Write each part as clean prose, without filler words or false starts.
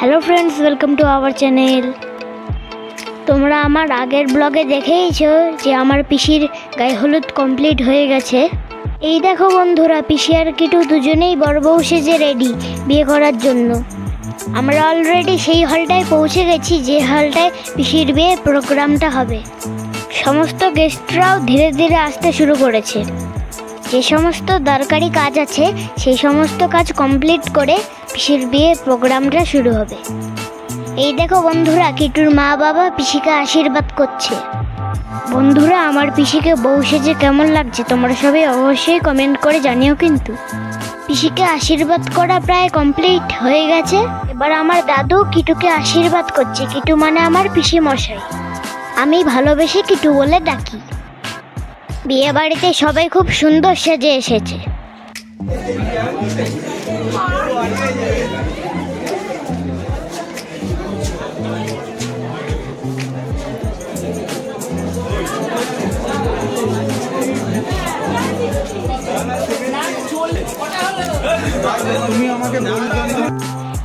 Hello friends, welcome to our channel. তোমরা আমার আগের ব্লগে দেখেইছো যে আমার পিসির গায়ে হলুদ কমপ্লিট হয়ে গেছে। এই দেখো বন্ধুরা, পিসি আর কিটু দুজনেই বড় বউ সেজে রেডি বিয়ে করার জন্য। আমরা অলরেডি সেই হলটায় পৌঁছে গেছি যে হলটায় পিসির বিয়ে প্রোগ্রামটা হবে। সমস্ত গেস্টরাও ধীরে ধীরে আসতে শুরু করেছে। যে সমস্ত দরকারি কাজ আছে সেই সমস্ত কাজ কমপ্লিট করে পিসির বিয়ে প্রোগ্রামটা শুরু হবে। এই দেখো বন্ধুরা, কিটুর মা বাবা পিসিকে আশীর্বাদ করছে। বন্ধুরা, আমার পিসিকে বউ সেজে কেমন লাগছে তোমরা সবাই অবশ্যই কমেন্ট করে জানিও। কিন্তু পিসিকে আশীর্বাদ করা প্রায় কমপ্লিট হয়ে গেছে। এবার আমার দাদু কিটুকে আশীর্বাদ করছে। কিটু মানে আমার পিসি মশাই, আমি ভালোবেসে কিটু বলে ডাকি। বিয়ে বাড়িতে সবাই খুব সুন্দর সেজে এসেছে।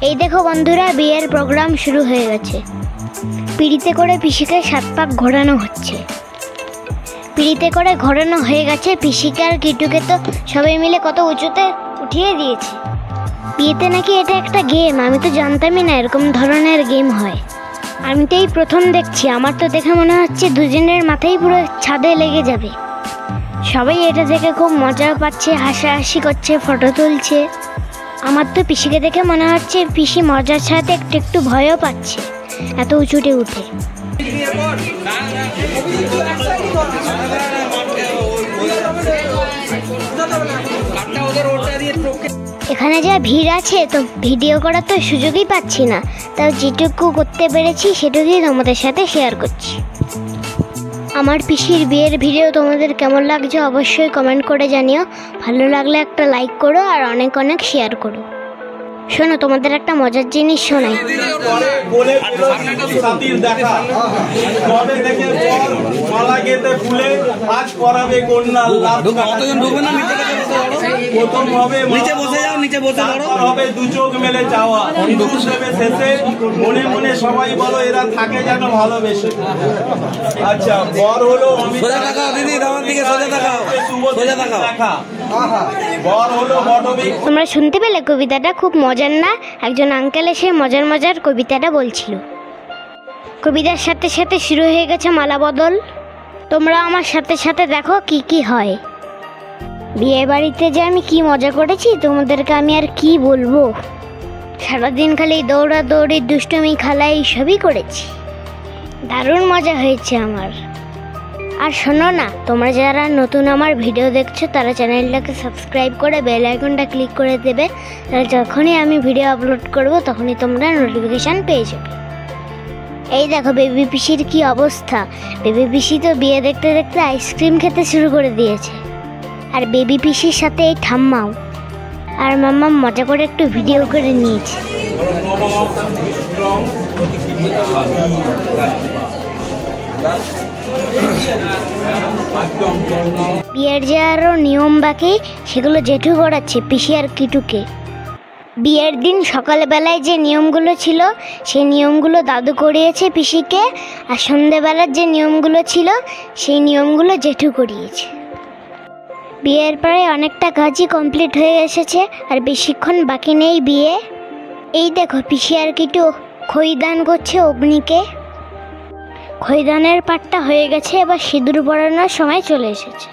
এই দেখো বন্ধুরা, বিয়ের প্রোগ্রাম শুরু হয়ে গেছে। পিড়িতে করে পিসিকে 7 পাক ঘোরানো হচ্ছে। পিড়িতে করে ঘোরানো হয়ে গেছে। পিসিকে আর কিটুকে তো সবাই মিলে কত উঁচুতে উঠিয়ে দিয়েছে। বিয়েতে নাকি এটা একটা গেম, আমি তো জানতামই না এরকম ধরনের গেম হয়। আমি তো এই প্রথম দেখছি। আমার তো দেখে মনে হচ্ছে দুজনের মাথায় পুরো ছাদে লেগে যাবে। সবাই এটা দেখে খুব মজা পাচ্ছে, হাসাহাসি করছে, ফটো তুলছে। আমার তো পিসিকে দেখে মনে হচ্ছে পিসি মজার সাথে একটু একটু ভয়ও পাচ্ছে এত উঁচুটে উঠে। এখানে যা ভিড় আছে তো ভিডিও করার তো সুযোগই পাচ্ছি না, তাও যেটুকু করতে পেরেছি সেটুকুই তোমাদের সাথে শেয়ার করছি। আমার পিসির বিয়ের ভিডিও তোমাদের কেমন লাগছে অবশ্যই কমেন্ট করে জানিও। ভালো লাগলে একটা লাইক করো আর অনেক অনেক শেয়ার করো। শোনো, তোমাদের একটা মজার জিনিস শোনাই। মনে মনে সবাই বলো এরা থাকে যেন ভালোবেসে। আচ্ছা, বর হলো তোমরা শুনতে পেলে কবিতাটা খুব মজার না? একজন আঙ্কেল এসে মজার মজার কবিতাটা বলছিল। কবিতার সাথে সাথে শুরু হয়ে গেছে মালা বদল। তোমরা আমার সাথে সাথে দেখো কি কি হয়। বিয়ে বাড়িতে যে আমি কি মজা করেছি তোমাদেরকে আমি আর কি বলবো। সারাদিন খালি দৌড়াদৌড়ি, দুষ্টুমি, খেলা এইসবই করেছি। দারুণ মজা হয়েছে আমার। আর শোনো না, তোমরা যারা নতুন আমার ভিডিও দেখছো তারা চ্যানেলটাকে সাবস্ক্রাইব করে বেল আইকনটা ক্লিক করে দেবে। তাহলে যখনই আমি ভিডিও আপলোড করব তখনই তোমরা নোটিফিকেশান পেয়ে যাবে। এই দেখো বেবি পিসির কি অবস্থা। বেবি পিসি তো বিয়ে দেখতে দেখতে আইসক্রিম খেতে শুরু করে দিয়েছে। আর বেবি পিসির সাথে এই ঠাম্মাও আর মাম্মা মজা করে একটু ভিডিও করে নিয়েছে। বিয়ের যে আরও নিয়ম বাকি সেগুলো জেঠু করাচ্ছে পিসি আর কিটুকে। বিয়ের দিন সকালবেলায় যে নিয়মগুলো ছিল সেই নিয়মগুলো দাদু করিয়েছে পিসিকে, আর সন্ধ্যেবেলার যে নিয়মগুলো ছিল সেই নিয়মগুলো জেঠু করিয়েছে। বিয়ের পরে অনেকটা কাজই কমপ্লিট হয়ে এসেছে আর বেশিক্ষণ বাকি নেই বিয়ে। এই দেখো পিসি আর কিটু খৈদান করছে অগ্নিকে। খৈদানের পাটটা হয়ে গেছে, এবার সিঁদুর পরানোর সময় চলে এসেছে।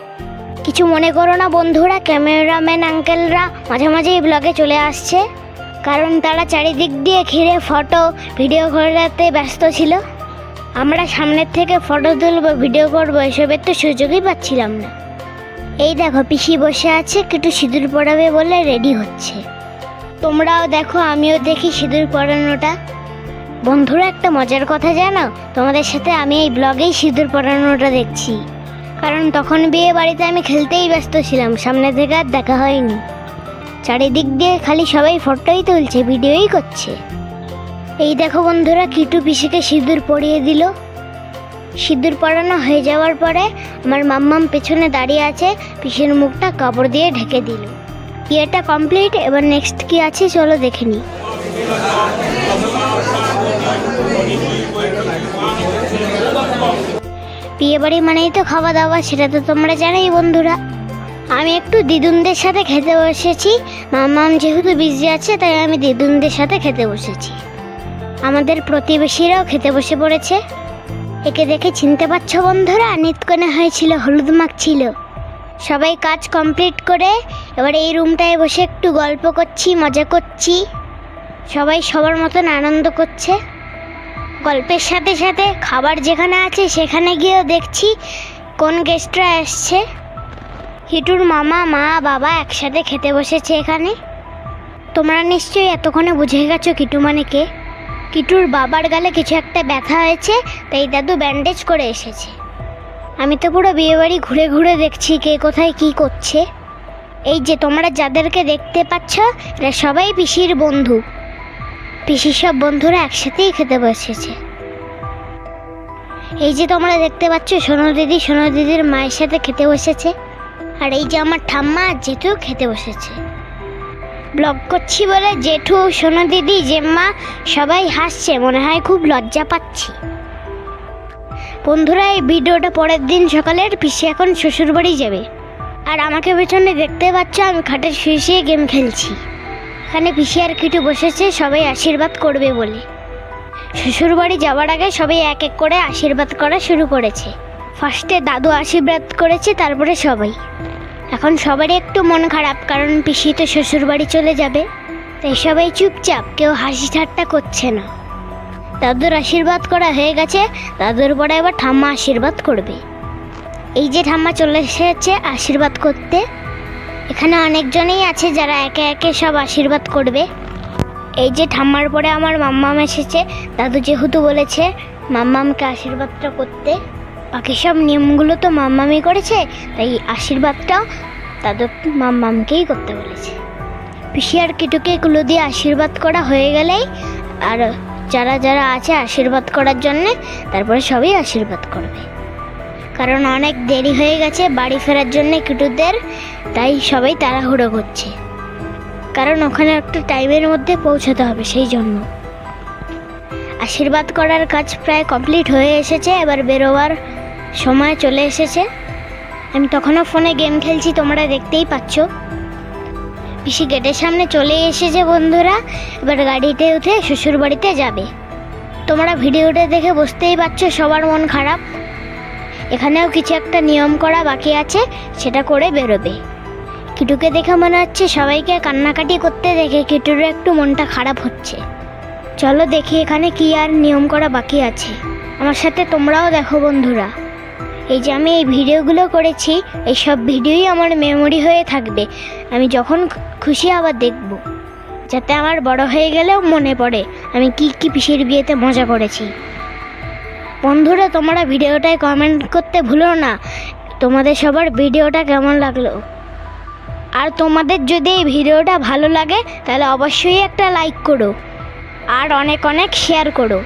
কিছু মনে করো না বন্ধুরা, ক্যামেরাম্যান আঙ্কেলরা মাঝে মাঝে এই ব্লগে চলে আসছে, কারণ তারা চারিদিক দিয়ে ঘিরে ফটো ভিডিও করাতে ব্যস্ত ছিল। আমরা সামনের থেকে ফটো তুলবো, ভিডিও করবো, এসবের তো সুযোগই পাচ্ছিলাম না। এই দেখো পিসি বসে আছে, একটু সিঁদুর পরাবে বলে রেডি হচ্ছে। তোমরাও দেখো, আমিও দেখি সিঁদুর পরানোটা। বন্ধুরা, একটা মজার কথা জানো, তোমাদের সাথে আমি এই ব্লগেই সিঁদুর পরানোটা দেখছি, কারণ তখন বিয়ে বাড়িতে আমি খেলতেই ব্যস্ত ছিলাম, সামনে থেকে আর দেখা হয়নি। চারিদিক দিয়ে খালি সবাই ফটোই তুলছে, ভিডিওই করছে। এই দেখো বন্ধুরা, কিটু পিসিকে সিঁদুর পরিয়ে দিল। সিঁদুর পরানো হয়ে যাওয়ার পরে আমার মাম্মাম পেছনে দাঁড়িয়ে আছে, পিসির মুখটা কাপড় দিয়ে ঢেকে দিল। বিয়েটা কমপ্লিট। এবার নেক্সট কি আছে চলো দেখে নিই। বিয়ে বাড়ি মানেই তো খাওয়া দাওয়া, সেটা তো তোমরা জানোই বন্ধুরা। আমি একটু দিদুনদের সাথে খেতে বসেছি, মাম্মাম যেহেতু বিজি আছে তাই আমি দিদুনদের সাথে খেতে বসেছি। আমাদের প্রতিবেশীরাও খেতে বসে পড়েছে। একে দেখে চিনতে পারছো বন্ধুরা? নিতকনে হয়েছিল, হলুদ মাখছিল। সবাই কাজ কমপ্লিট করে এবার এই রুমটায় বসে একটু গল্প করছি, মজা করছি। সবাই সবার মতন আনন্দ করছে। গল্পের সাথে সাথে খাবার যেখানে আছে সেখানে গিয়েও দেখছি কোন গেস্টরা আসছে। কিটুর মামা, মা, বাবা একসাথে খেতে বসেছে এখানে। তোমরা নিশ্চয়ই এতক্ষণে বুঝে গেছো কিটু মানে কে। কিটুর বাবার গালে কিছু একটা ব্যথা হয়েছে, তাই দাদু ব্যান্ডেজ করে এসেছে। আমি তো পুরো বিয়েবাড়ি ঘুরে ঘুরে দেখছি কে কোথায় কি করছে। এই যে তোমরা যাদেরকে দেখতে পাচ্ছ এরা সবাই পিসির বন্ধু। পিসির সব বন্ধুরা একসাথেই খেতে বসেছে। এই যে তোমরা দেখতে পাচ্ছ সোনু দিদির মায়ের সাথে খেতে বসেছে। আর এই যে আমার ঠাম্মা আর জেঠু খেতে বসেছে। ব্লগ করছি বলে জেঠু, সোনু দিদি, জেম্মা সবাই হাসছে, মনে হয় খুব লজ্জা পাচ্ছি। বন্ধুরা এই ভিডিওটা পরের দিন সকালের। পিসি এখন শ্বশুরবাড়ি যাবে। আর আমাকে পেছনে দেখতে পাচ্ছ আমি খাটে শুয়ে শুয়ে গেম খেলছি। এখানে পিসি আর কিটু বসেছে সবাই আশীর্বাদ করবে বলে। শ্বশুরবাড়ি যাওয়ার আগে সবাই এক এক করে আশীর্বাদ করা শুরু করেছে। ফার্স্টে দাদু আশীর্বাদ করেছে, তারপরে সবাই। এখন সবারই একটু মন খারাপ, কারণ পিসি তো শ্বশুরবাড়ি চলে যাবে। তাই সবাই চুপচাপ, কেউ হাসি ঠাট্টা করছে না। দাদুর আশীর্বাদ করা হয়ে গেছে, দাদুর পরে এবার ঠাম্মা আশীর্বাদ করবে। এই যে ঠাম্মা চলে এসেছে আশীর্বাদ করতে। এখানে অনেকজনেই আছে যারা একে একে সব আশীর্বাদ করবে। এই যে ঠাম্মার পরে আমার মাম্মাম এসেছে। দাদু যেহেতু বলেছে মাম্মামকে আশীর্বাদটা করতে, বাকি সব নিয়মগুলো তো মাম্মামই করেছে, তাই আশীর্বাদটাও দাদু মাম্মামকেই করতে বলেছে। পিসি আর কিটুকে এগুলো দিয়ে আশীর্বাদ করা হয়ে গেলেই আর যারা যারা আছে আশীর্বাদ করার জন্যে তারপরে সবাই আশীর্বাদ করবে। কারণ অনেক দেরি হয়ে গেছে বাড়ি ফেরার জন্য কিটুদের, তাই সবাই তাড়াহুড়ো করছে। কারণ ওখানে একটা টাইমের মধ্যে পৌঁছাতে হবে, সেই জন্য। আশীর্বাদ করার কাজ প্রায় কমপ্লিট হয়ে এসেছে, এবার বেরোবার সময় চলে এসেছে। আমি তখনও ফোনে গেম খেলছি, তোমরা দেখতেই পাচ্ছ। পিসি গেটের সামনে চলে এসেছে বন্ধুরা। এবার গাড়িতে উঠে শ্বশুরবাড়িতে যাবে। তোমরা ভিডিওটা দেখে বুঝতেই পারছো সবার মন খারাপ। এখানেও কিছু একটা নিয়ম করা বাকি আছে, সেটা করে বেরোবে। কিটুকে দেখে মনে হচ্ছে সবাইকে কান্নাকাটি করতে দেখে কিটুর একটু মনটা খারাপ হচ্ছে। চলো দেখি এখানে কি আর নিয়ম করা বাকি আছে। আমার সাথে তোমরাও দেখো বন্ধুরা। এই যে আমি এই ভিডিওগুলো করেছি, এই সব ভিডিওই আমার মেমোরি হয়ে থাকবে। আমি যখন খুশি আবার দেখব, যাতে আমার বড় হয়ে গেলেও মনে পড়ে আমি কি কি পিসির বিয়েতে মজা করেছি। বন্ধুরা তোমরা ভিডিওটায় কমেন্ট করতে ভুলো না তোমাদের সবার ভিডিওটা কেমন লাগলো। আর তোমাদের যদি এই ভিডিওটা ভালো লাগে তাহলে অবশ্যই একটা লাইক করো আর অনেক অনেক শেয়ার করো।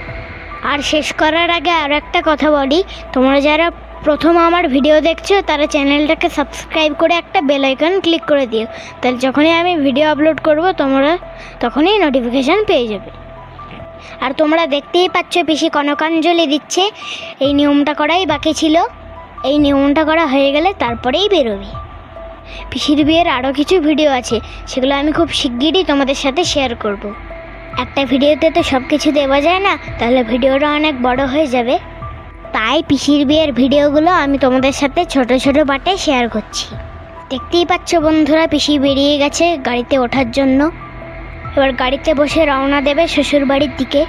আর শেষ করার আগে আর একটা কথা বলি, তোমরা যারা প্রথম আমার ভিডিও দেখছো তারা চ্যানেলটাকে সাবস্ক্রাইব করে একটা বেল আইকন ক্লিক করে দিও, তাহলে যখনই আমি ভিডিও আপলোড করব তোমরা তখনই নোটিফিকেশান পেয়ে যাবে। আর তোমরা দেখতেই পাচ্ছ পিসি কনকাঞ্জলি দিচ্ছে। এই নিয়মটা করাই বাকি ছিল। এই নিয়মটা করা হয়ে গেলে তারপরেই বেরোবে। পিসির বিয়ের আরও কিছু ভিডিও আছে, সেগুলো আমি খুব শিগগিরই তোমাদের সাথে শেয়ার করব। একটা ভিডিওতে তো সব কিছু দেওয়া যায় না, তাহলে ভিডিওটা অনেক বড় হয়ে যাবে। তাই পিসির বিয়ের ভিডিওগুলো আমি তোমাদের সাথে ছোট ছোট পার্টে শেয়ার করছি। দেখতেই পাচ্ছ বন্ধুরা পিসি বেরিয়ে গেছে গাড়িতে ওঠার জন্য। এবার গাড়িতে বসে রওনা দেবে শ্বশুরবাড়ির দিকে।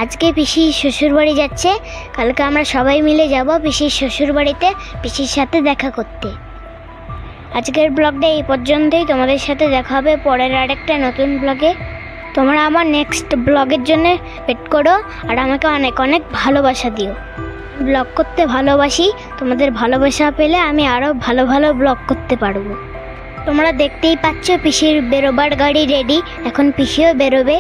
আজকে পিসি শ্বশুরবাড়ি যাচ্ছে, কালকে আমরা সবাই মিলে যাব পিসির শ্বশুরবাড়িতে পিসির সাথে দেখা করতে। আজকের ব্লগটা এই পর্যন্তই। তোমাদের সাথে দেখা হবে পরের আরেকটা নতুন ব্লগে। তোমরা আমার নেক্সট ব্লগের জন্য ওয়েট করো আর আমাকে অনেক অনেক ভালোবাসা দিও। ব্লগ করতে ভালোবাসি, তোমাদের ভালোবাসা পেলে আমি আরও ভালো ভালো ব্লগ করতে পারবো। তোমরা দেখতেই পাচ্ছ পিসির বেরোবার গাড়ি রেডি, এখন পিসিও বেরোবে।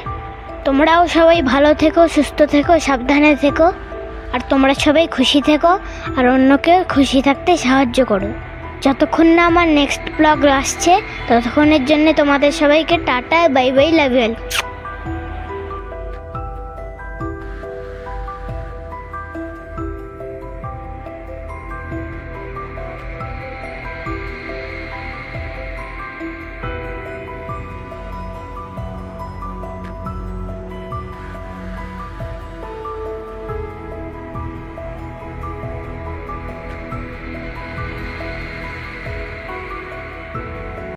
তোমরাও সবাই ভালো থেকো, সুস্থ থেকো, সাবধানে থেকো। আর তোমরা সবাই খুশি থেকো আর অন্যকে খুশি থাকতে সাহায্য করো। যতক্ষণ না আমার নেক্সট ব্লগ আসছে ততক্ষণের জন্য তোমাদের সবাইকে tata, bye bye, love you all.